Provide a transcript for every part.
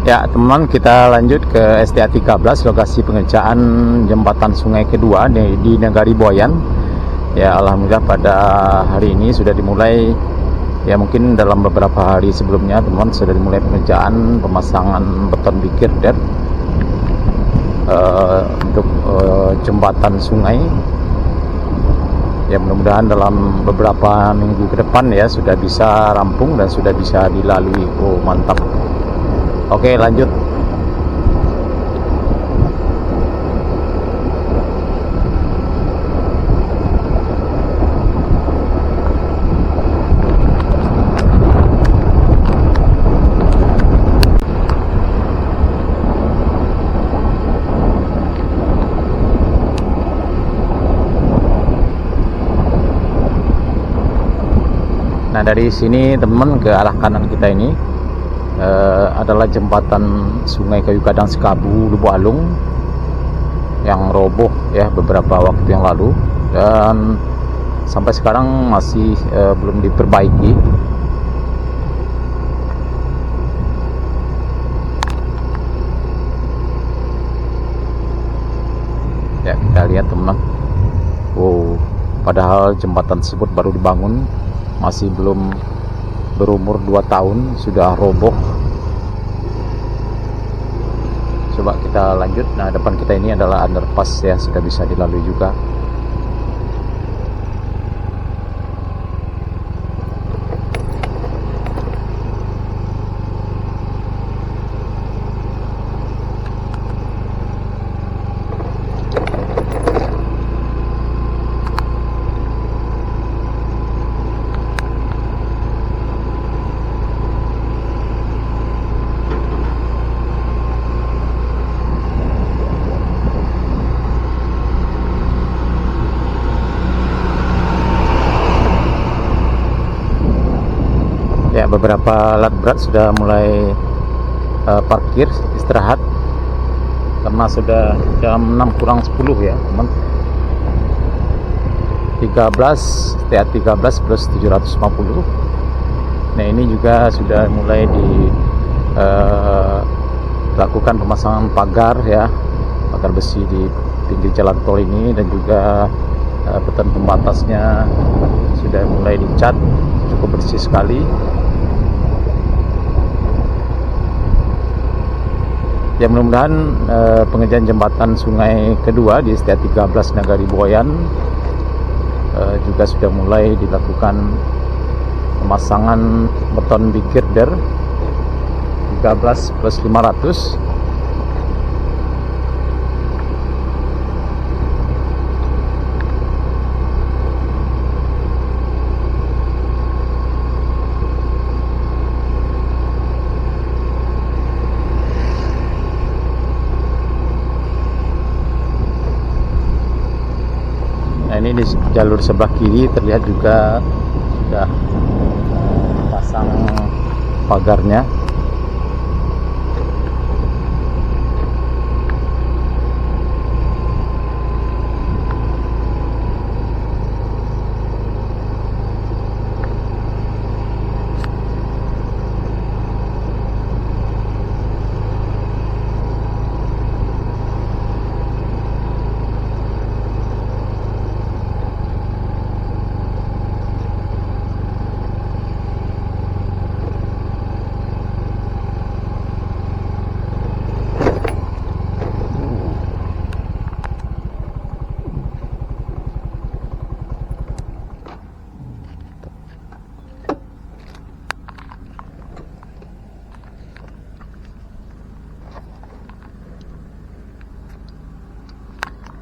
Ya teman-teman, kita lanjut ke STA 13, lokasi pengerjaan jembatan sungai kedua di Negari Buayan. Ya alhamdulillah pada hari ini sudah dimulai. Ya mungkin dalam beberapa hari sebelumnya teman-teman sudah dimulai pengerjaan pemasangan beton big girder untuk jembatan sungai. Ya mudah-mudahan dalam beberapa minggu ke depan ya sudah bisa rampung dan sudah bisa dilalui. Oh mantap. Oke lanjut. Nah dari sini teman-teman ke arah kanan kita ini adalah jembatan Sungai Kayu Gadang Sekabu Lubuk Alung yang roboh ya beberapa waktu yang lalu dan sampai sekarang masih belum diperbaiki. Ya kita lihat teman-teman. Wow, padahal jembatan tersebut baru dibangun, masih belum berumur 2 tahun sudah roboh. Coba kita lanjut. Nah depan kita ini adalah underpass ya, sudah bisa dilalui juga. Ya beberapa alat berat sudah mulai parkir istirahat karena sudah jam 6 kurang 10 ya teman. 13 TA 13 plus 750. Nah ini juga sudah mulai dilakukan pemasangan pagar ya, pagar besi di pinggir jalan tol ini, dan juga beton pembatasnya sudah mulai dicat, cukup bersih sekali. Ya mudah-mudahan pengerjaan jembatan sungai kedua di STA 13 Negari Buayan juga sudah mulai dilakukan pemasangan beton big girder 13 plus 500. Nah ini di jalur sebelah kiri terlihat juga sudah pasang pagarnya.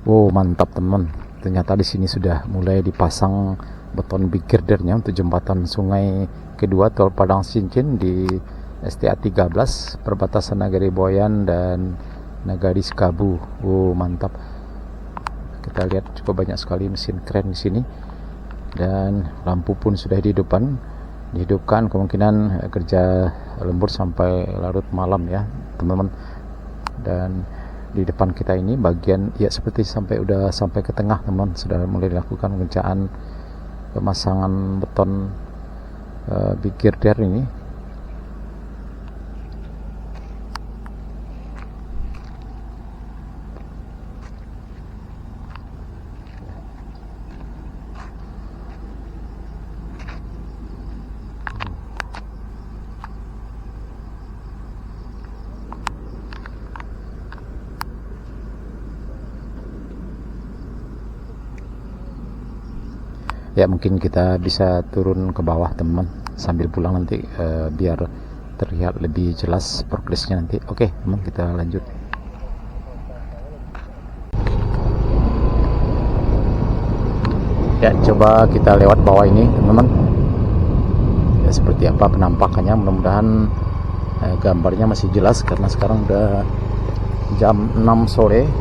Wow mantap teman, ternyata di sini sudah mulai dipasang beton big girdernya untuk jembatan sungai kedua tol Padang Cincin di STA 13 perbatasan Negari Buayan dan Negari Sekabu. Wow mantap, kita lihat cukup banyak sekali mesin kren di sini dan lampu pun sudah dihidupkan, kemungkinan kerja lembur sampai larut malam ya teman-teman. Dan di depan kita ini bagian ya seperti udah sampai ke tengah teman, sudah mulai dilakukan pengerjaan pemasangan beton big girder ini. Ya mungkin kita bisa turun ke bawah teman sambil pulang nanti, biar terlihat lebih jelas progresnya nanti. Oke teman, kita lanjut. Ya coba kita lewat bawah ini teman-teman, ya seperti apa penampakannya. Mudah-mudahan gambarnya masih jelas karena sekarang udah jam 6 sore.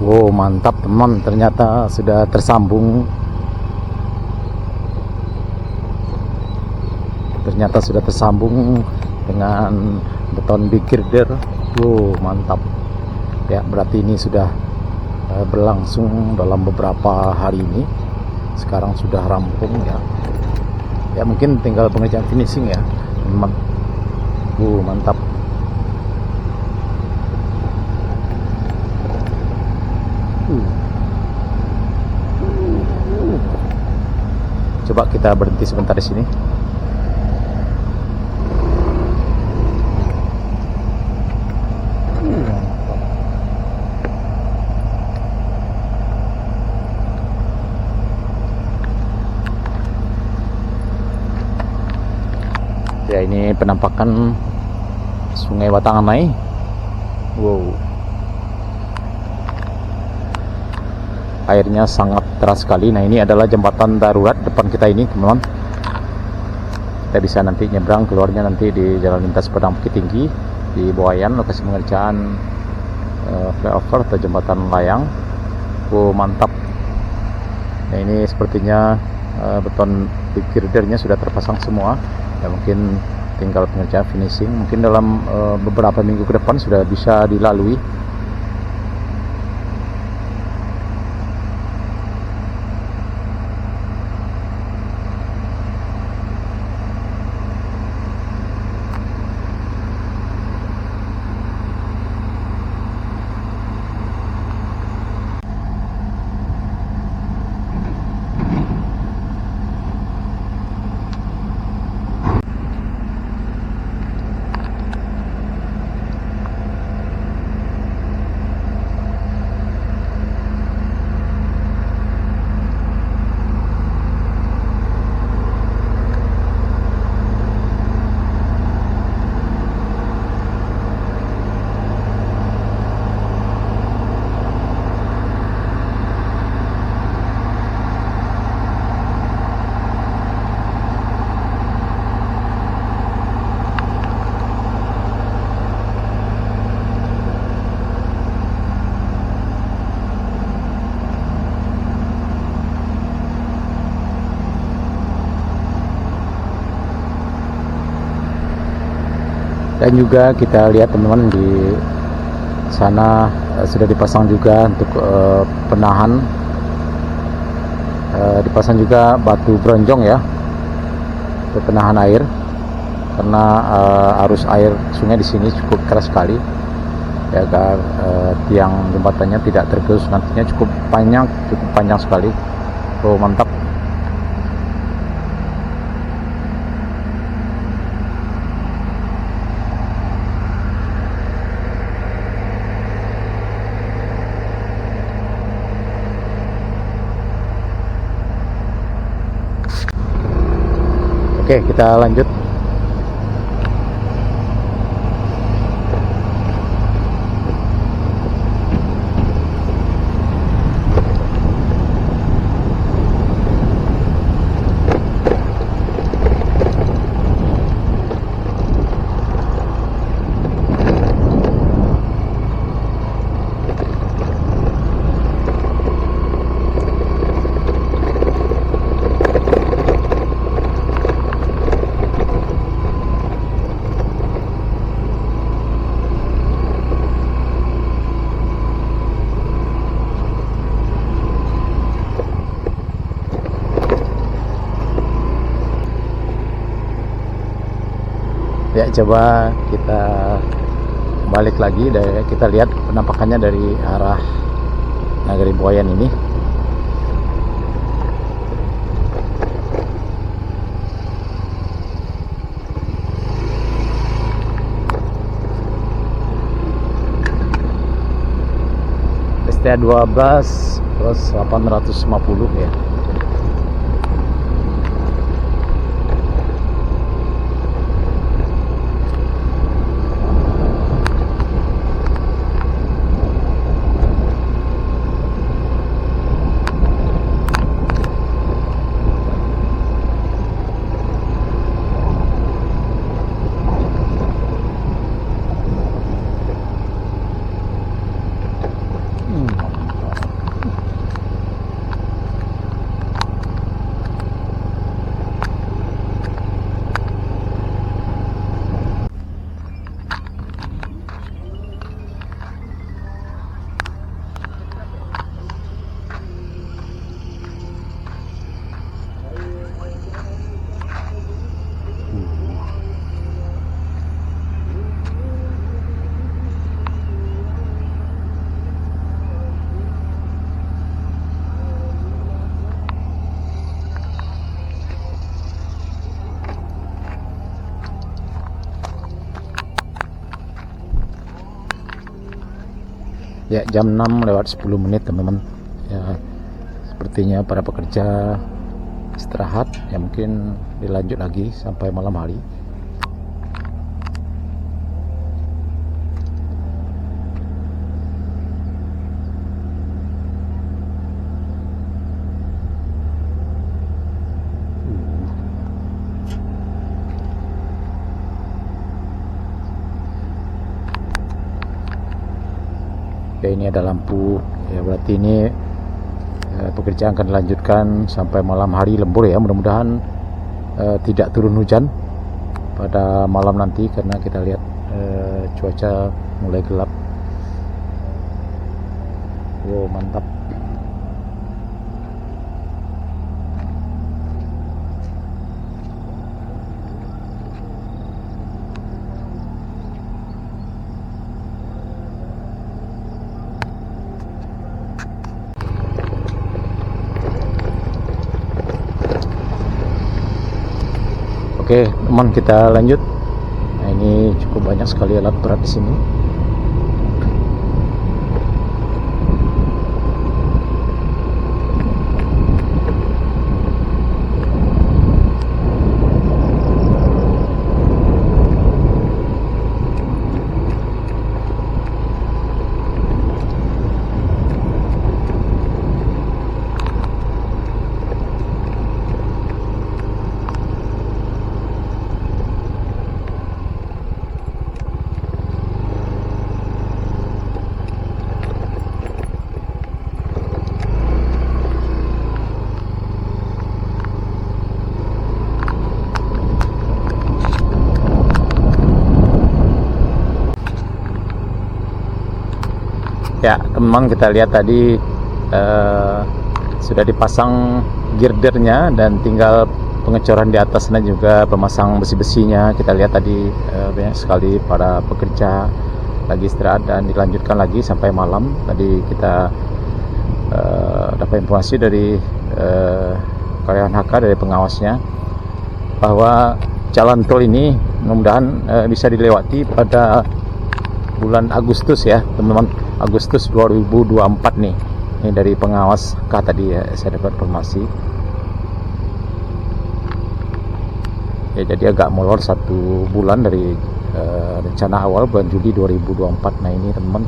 Wow mantap teman, ternyata sudah tersambung. Dengan beton big girder. Wow mantap ya, berarti ini sudah berlangsung dalam beberapa hari ini. Sekarang sudah rampung ya. Ya mungkin tinggal pengerjaan finishing ya teman. Mantap. Coba kita berhenti sebentar di sini. Ya ini penampakan Sungai Batanganai. Wow. Airnya sangat deras sekali. Nah ini adalah jembatan darurat depan kita ini teman-teman. Kita bisa nanti nyebrang, keluarnya nanti di Jalan Lintas Padang Bukit Tinggi di Buayan, lokasi pengerjaan flyover atau jembatan layang. Mantap. Nah ini sepertinya beton big girdernya sudah terpasang semua ya, mungkin tinggal pengerjaan finishing. Mungkin dalam beberapa minggu ke depan sudah bisa dilalui. Dan juga kita lihat teman-teman di sana sudah dipasang juga untuk penahan, dipasang juga batu bronjong ya untuk penahan air, karena arus air sungai di sini cukup keras sekali ya, agar tiang jembatannya tidak tergerus nantinya. Cukup panjang sekali. Mantap. Oke, kita lanjut. Ya, coba kita balik lagi, kita lihat penampakannya dari arah Nagari Buayan ini. STA 12 terus 850 ya. Ya, jam 6 lewat 10 menit teman-teman. Ya, sepertinya para pekerja istirahat, ya mungkin dilanjut lagi sampai malam hari. Ya, ini ada lampu, ya berarti ini pekerjaan akan dilanjutkan sampai malam hari lembur ya. Mudah-mudahan tidak turun hujan pada malam nanti, karena kita lihat cuaca mulai gelap. Wow, mantap. Oke, teman, kita lanjut. Nah, ini cukup banyak sekali alat berat di sini. Ya, teman, kita lihat tadi sudah dipasang girdernya dan tinggal pengecoran di atasnya, juga pemasang besi-besinya. Kita lihat tadi banyak sekali para pekerja lagi istirahat dan dilanjutkan lagi sampai malam. Tadi kita dapat informasi dari karyawan HK, dari pengawasnya, bahwa jalan tol ini mudah-mudahan bisa dilewati pada bulan Agustus ya teman-teman, Agustus 2024 nih. Ini dari pengawas HK tadi ya, saya dapat informasi. Ya, jadi agak molor 1 bulan dari rencana awal bulan Juli 2024. Nah, ini teman-teman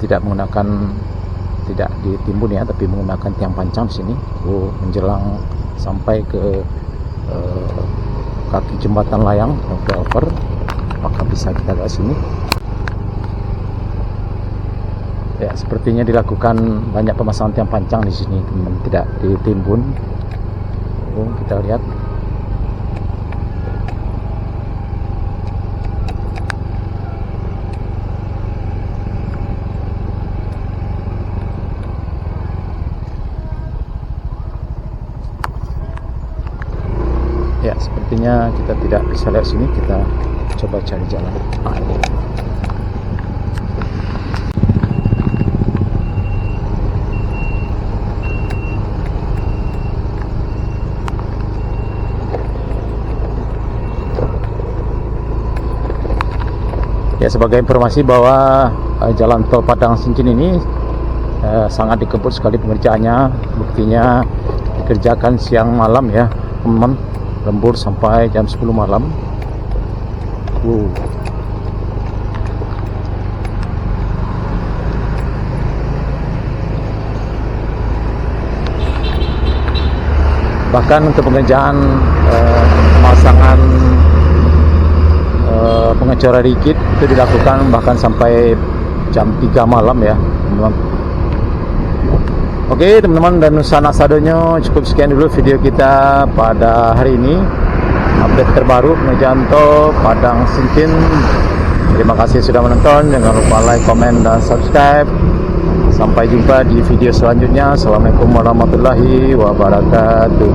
tidak ditimbun ya, tapi menggunakan tiang pancang di sini. Menjelang sampai ke kaki jembatan layang flyover. Apakah bisa kita ke sini? Ya, sepertinya dilakukan banyak pemasangan tiang pancang di sini, teman-teman, tidak ditimbun. Kita lihat. Ya, Sepertinya kita tidak bisa lihat sini, kita coba cari jalan. Ya, sebagai informasi bahwa jalan tol Padang Sincin ini sangat dikebut sekali pengerjaannya. Buktinya dikerjakan siang malam ya teman-teman, lembur sampai jam 10 malam. Bahkan untuk pengerjaan pemasangan pengecoran rigid itu dilakukan bahkan sampai jam 3 malam ya teman-teman. Oke teman-teman dan Nusana Sadonya, cukup sekian dulu video kita pada hari ini. Update terbaru pengerjaan tol Padang Sincin. Terima kasih sudah menonton, jangan lupa like, komen, dan subscribe. Sampai jumpa di video selanjutnya. Assalamualaikum warahmatullahi wabarakatuh.